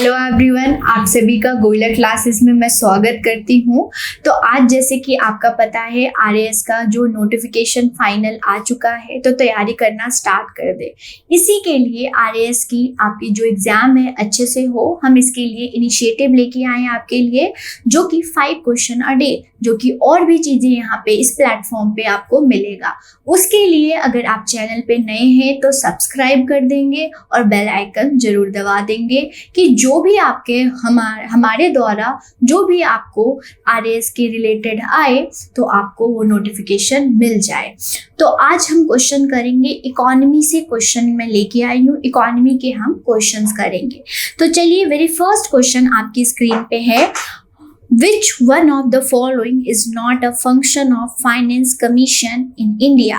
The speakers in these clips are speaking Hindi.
हेलो एवरीवन, आप सभी का गोइलर क्लासेस में मैं स्वागत करती हूँ। तो आज जैसे कि आपका पता है आरएएस का जो नोटिफिकेशन फाइनल आ चुका है, तो तैयारी करना स्टार्ट कर दे। इसी के लिए आरएएस की आपकी जो एग्ज़ाम है अच्छे से हो, हम इसके लिए इनिशिएटिव लेके आए हैं आपके लिए, जो कि 5 क्वेश्चन अ डे, जो कि और भी चीज़ें यहाँ पे इस प्लेटफॉर्म पे आपको मिलेगा। उसके लिए अगर आप चैनल पे नए हैं तो सब्सक्राइब कर देंगे और बेल आइकन जरूर दबा देंगे कि जो भी आपके हमारे द्वारा जो भी आपको आरएएस के रिलेटेड आए तो आपको वो नोटिफिकेशन मिल जाए। तो आज हम क्वेश्चन करेंगे इकोनॉमी से। क्वेश्चन मैं लेके आई हूँ, इकोनॉमी के हम क्वेश्चंस करेंगे। तो चलिए, वेरी फर्स्ट क्वेश्चन आपकी स्क्रीन पे है, Which one of the following is not a function of Finance Commission in India?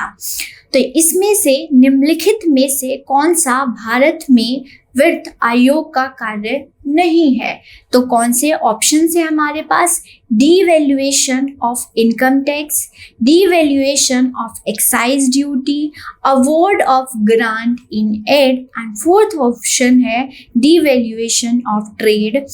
तो इसमें से निम्नलिखित में से कौन सा भारत में वित्त आयोग का कार्य नहीं है? तो कौन से ऑप्शन है हमारे पास? Devaluation of income tax, devaluation of excise duty, award of grant in aid, and fourth option है डीवैल्यूएशन ऑफ ट्रेड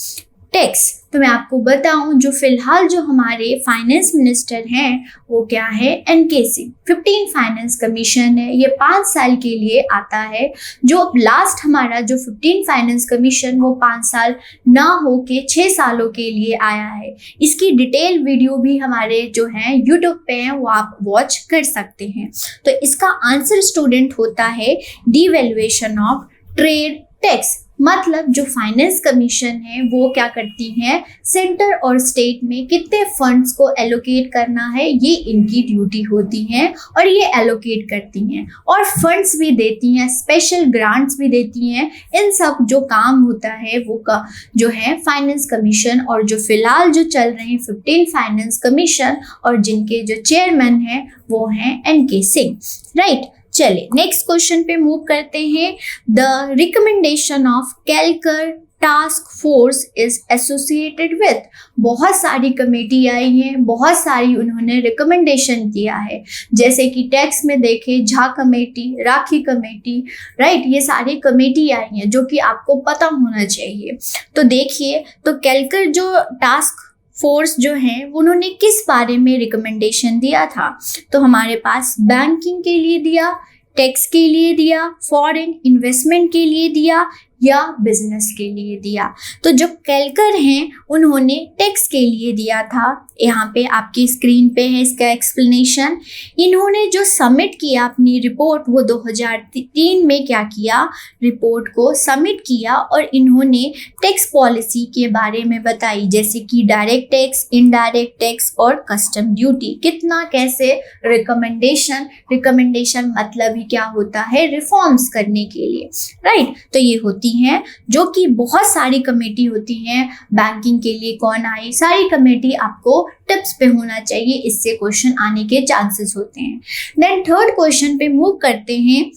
टैक्स। तो मैं आपको बताऊं, जो फिलहाल जो हमारे फाइनेंस मिनिस्टर हैं वो क्या है? एनके सिंह। 15 फाइनेंस कमीशन है, ये 5 साल के लिए आता है। जो लास्ट हमारा जो 15 फाइनेंस कमीशन वो 5 साल ना हो के 6 सालों के लिए आया है। इसकी डिटेल वीडियो भी हमारे जो हैं यूट्यूब पे हैं, वो आप वॉच कर सकते हैं। तो इसका आंसर स्टूडेंट होता है डीवैल्यूएशन ऑफ ट्रेड टैक्स। मतलब जो फाइनेंस कमीशन है वो क्या करती हैं, सेंटर और स्टेट में कितने फंड्स को एलोकेट करना है, ये इनकी ड्यूटी होती है और ये एलोकेट करती हैं और फंड्स भी देती हैं, स्पेशल ग्रांट्स भी देती हैं। इन सब जो काम होता है वो जो है फाइनेंस कमीशन, और जो फिलहाल जो चल रहे हैं 15 फाइनेंस कमीशन और जिनके जो चेयरमैन हैं वो हैं एनके सिंह, राइट। चलिए नेक्स्ट क्वेश्चन पे मूव करते हैं। The recommendation of Kelkar task force is associated with. बहुत सारी कमेटी आई हैं, बहुत सारी उन्होंने रिकमेंडेशन किया है, जैसे कि टैक्स में देखें झा कमेटी, राखी कमेटी, राइट। ये सारी कमेटी आई हैं जो कि आपको पता होना चाहिए। तो देखिए, तो कैलकर जो टास्क फोर्स जो है उन्होंने किस बारे में रिकमेंडेशन दिया था? तो हमारे पास बैंकिंग के लिए दिया, टैक्स के लिए दिया, फॉरेन इन्वेस्टमेंट के लिए दिया या बिजनेस के लिए दिया। तो जो कैलकर हैं उन्होंने टैक्स के लिए दिया था। यहाँ पे आपकी स्क्रीन पे है इसका एक्सप्लेनेशन। इन्होंने जो सबमिट किया अपनी रिपोर्ट, वो 2003 में क्या किया, रिपोर्ट को सबमिट किया और इन्होंने टैक्स पॉलिसी के बारे में बताई, जैसे कि डायरेक्ट टैक्स, इनडायरेक्ट टैक्स और कस्टम ड्यूटी, कितना कैसे रिकमेंडेशन मतलब ही क्या होता है, रिफॉर्म्स करने के लिए, राइट। तो ये होती हैं जो कि बहुत सारी कमेटी होती हैं। बैंकिंग के लिए कौन आई, सारी कमेटी आपको टिप्स पे होना चाहिए, इससे क्वेश्चन आने के चांसेस होते हैं। देन थर्ड क्वेश्चन पे मूव करते हैं।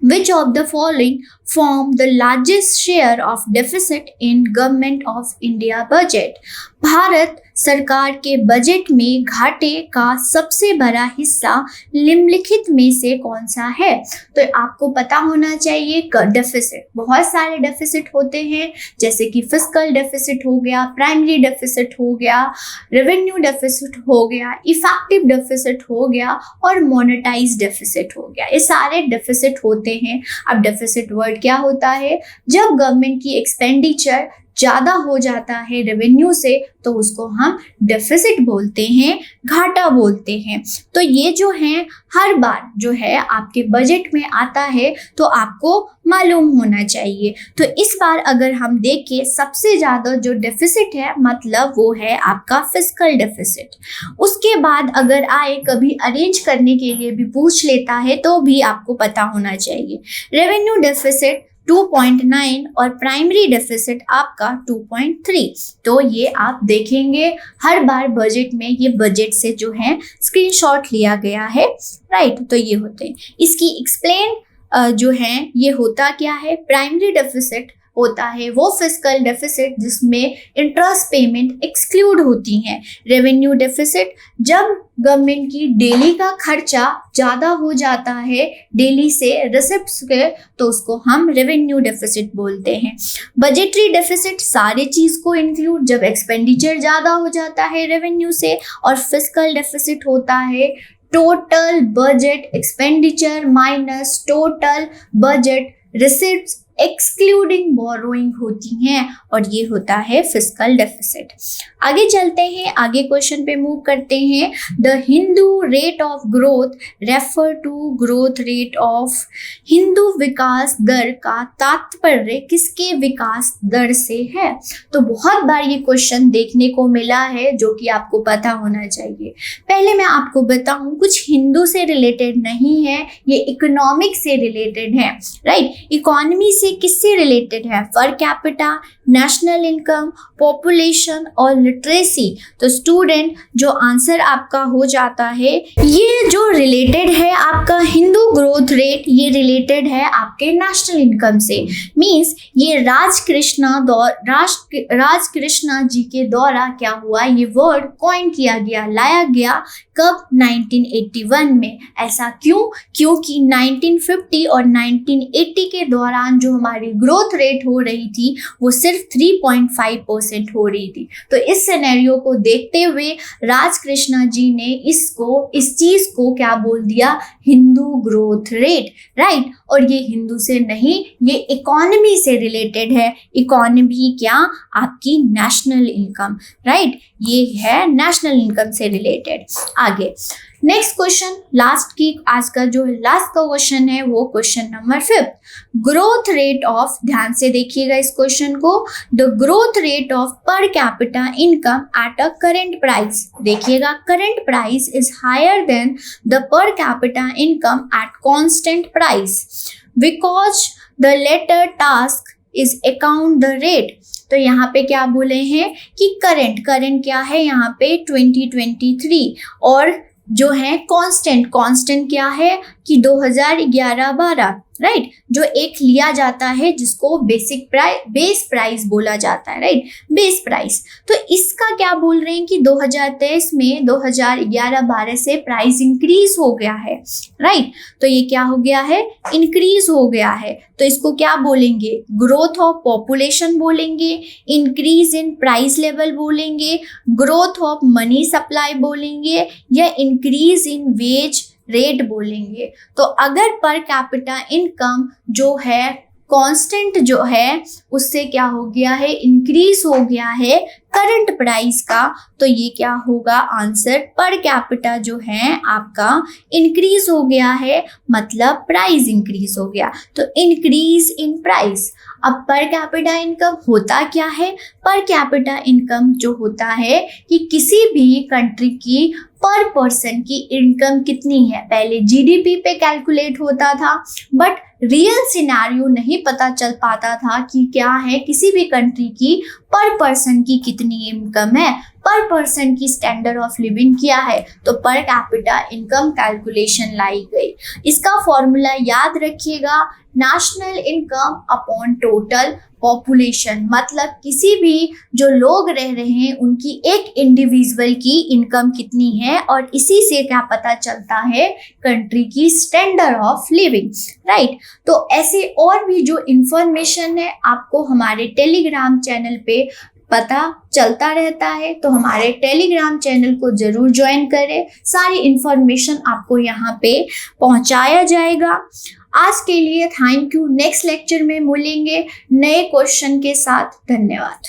Which of the following form the largest share of deficit in Government of India budget? Bharat सरकार के बजट में घाटे का सबसे बड़ा हिस्सा निम्नलिखित में से कौन सा है? तो आपको पता होना चाहिए डेफिसिट। बहुत सारे डेफिसिट होते हैं, जैसे कि फिस्कल डेफिसिट हो गया, प्राइमरी डेफिसिट हो गया, रेवेन्यू डेफिसिट हो गया, इफेक्टिव डेफिसिट हो गया और मोनेटाइज डेफिसिट हो गया। ये सारे डेफिसिट होते हैं। अब डेफिसिट वर्ड क्या होता है? जब गवर्नमेंट की एक्सपेंडिचर ज़्यादा हो जाता है रेवेन्यू से तो उसको हम डेफिसिट बोलते हैं, घाटा बोलते हैं। तो ये जो है हर बार जो है आपके बजट में आता है, तो आपको मालूम होना चाहिए। तो इस बार अगर हम देखें, सबसे ज़्यादा जो डेफिसिट है मतलब वो है आपका फिस्कल डेफिसिट। उसके बाद अगर आए कभी अरेंज करने के लिए भी पूछ लेता है तो भी आपको पता होना चाहिए। रेवेन्यू डेफिसिट 2.9 और प्राइमरी डेफिसिट आपका 2.3। तो ये आप देखेंगे हर बार बजट में, ये बजट से जो है स्क्रीनशॉट लिया गया है, राइट। तो ये होते हैं। इसकी एक्सप्लेन जो है ये होता क्या है, प्राइमरी डेफिसिट होता है वो फिस्कल डेफिसिट जिसमें इंटरेस्ट पेमेंट एक्सक्लूड होती हैं। रेवेन्यू डेफिसिट जब गवर्नमेंट की डेली का खर्चा ज़्यादा हो जाता है डेली से रिसिप्ट्स के, तो उसको हम रेवेन्यू डेफिसिट बोलते हैं। बजटरी डेफिसिट सारे चीज़ को इंक्लूड जब एक्सपेंडिचर ज़्यादा हो जाता है रेवेन्यू से। और फिस्कल डेफिसिट होता है total budget expenditure minus total budget receipts excluding borrowing होती हैं, और ये होता है फिस्कल डेफिसिट। आगे चलते हैं, आगे क्वेश्चन पे मूव करते हैं। The Hindu rate of growth refer to growth rate of Hindu विकास दर का तात्पर्य किसके विकास दर से है? तो बहुत बार ये क्वेश्चन देखने को मिला है जो कि आपको पता होना चाहिए। पहले मैं आपको बताऊं, कुछ हिंदू से रिलेटेड नहीं है, ये इकोनॉमिक से रिलेटेड है, राइट। इकोनॉमी से किससे रिलेटेड है? Per capita, national income, population और लिटरेसी। तो स्टूडेंट जो आंसर आपका हो जाता है, ये जो रिलेटेड है आपका हिंदू ग्रोथ रेट, ये रिलेटेड है आपके नेशनल इनकम से। मींस ये राजकृष्णा जी के द्वारा क्या हुआ, ये वर्ड कॉइन किया गया, लाया गया कब? 1981 में। ऐसा क्यों? क्योंकि 1950 और 1980 के दौरान जो हमारी ग्रोथ रेट हो रही थी वो सिर्फ 3.5% हो रही थी। तो इस सिनेरियो को देखते हुए राजकृष्णा जी ने इस चीज को क्या बोल दिया? Hindu growth rate, right. और ये हिंदू से नहीं, ये इकोनॉमी से रिलेटेड है। इकोनॉमी क्या? आपकी नेशनल इनकम, राइट। ये है नेशनल इनकम से रिलेटेड। आगे नेक्स्ट क्वेश्चन, लास्ट की आज का जो लास्ट का क्वेश्चन है वो question number 5। Growth rate of, ध्यान से देखिएगा इस क्वेश्चन को, the growth rate of per capita income at a current price. देखिएगा, current price is higher than the per capita income at constant price because the latter task is account the rate. तो यहाँ पे क्या बोले हैं कि करंट क्या है यहाँ पे 2023, और जो है कांस्टेंट क्या है कि 2011-12, राइट। जो एक लिया जाता है जिसको बेस प्राइस बोला जाता है, राइट, बेस प्राइस। तो इसका क्या बोल रहे हैं कि 2023 में 2011-12 से प्राइस इंक्रीज हो गया है, राइट। तो ये क्या हो गया है? इंक्रीज हो गया है। तो इसको क्या बोलेंगे? ग्रोथ ऑफ पॉपुलेशन बोलेंगे, इंक्रीज इन प्राइस लेवल बोलेंगे, ग्रोथ ऑफ मनी सप्लाई बोलेंगे, या इंक्रीज इन वेज रेट बोलेंगे। तो अगर पर कैपिटा इनकम जो है कांस्टेंट जो है उससे क्या हो गया है? इंक्रीज हो गया है करंट प्राइस का, तो ये क्या होगा आंसर? पर कैपिटा जो है आपका इंक्रीज हो गया है, मतलब प्राइस इंक्रीज हो गया, तो इंक्रीज इन प्राइस। अब पर कैपिटा इनकम होता क्या है? पर कैपिटा इनकम जो होता है कि किसी भी कंट्री की पर पर्सन की इनकम कितनी है, पहले जीडीपी पे कैलकुलेट होता था, बट रियल सिनेरियो नहीं पता चल पाता था कि क्या है किसी भी कंट्री की पर पर्सन की कितनी इनकम है, पर पर्सन की स्टैंडर्ड ऑफ लिविंग क्या है। तो पर कैपिटा इनकम कैलकुलेशन लाई गई। इसका फॉर्मूला याद रखिएगा, national income upon total population, मतलब किसी भी जो लोग रह रहे हैं उनकी एक इंडिविजुअल की इनकम कितनी है, और इसी से क्या पता चलता है? कंट्री की स्टैंडर्ड ऑफ लिविंग, राइट। तो ऐसे और भी जो इंफॉर्मेशन है आपको हमारे टेलीग्राम चैनल पे पता चलता रहता है, तो हमारे टेलीग्राम चैनल को जरूर ज्वाइन करें। सारी इंफॉर्मेशन आपको यहाँ पे पहुँचाया जाएगा। आज के लिए थैंक यू। नेक्स्ट लेक्चर में मिलेंगे नए क्वेश्चन के साथ। धन्यवाद।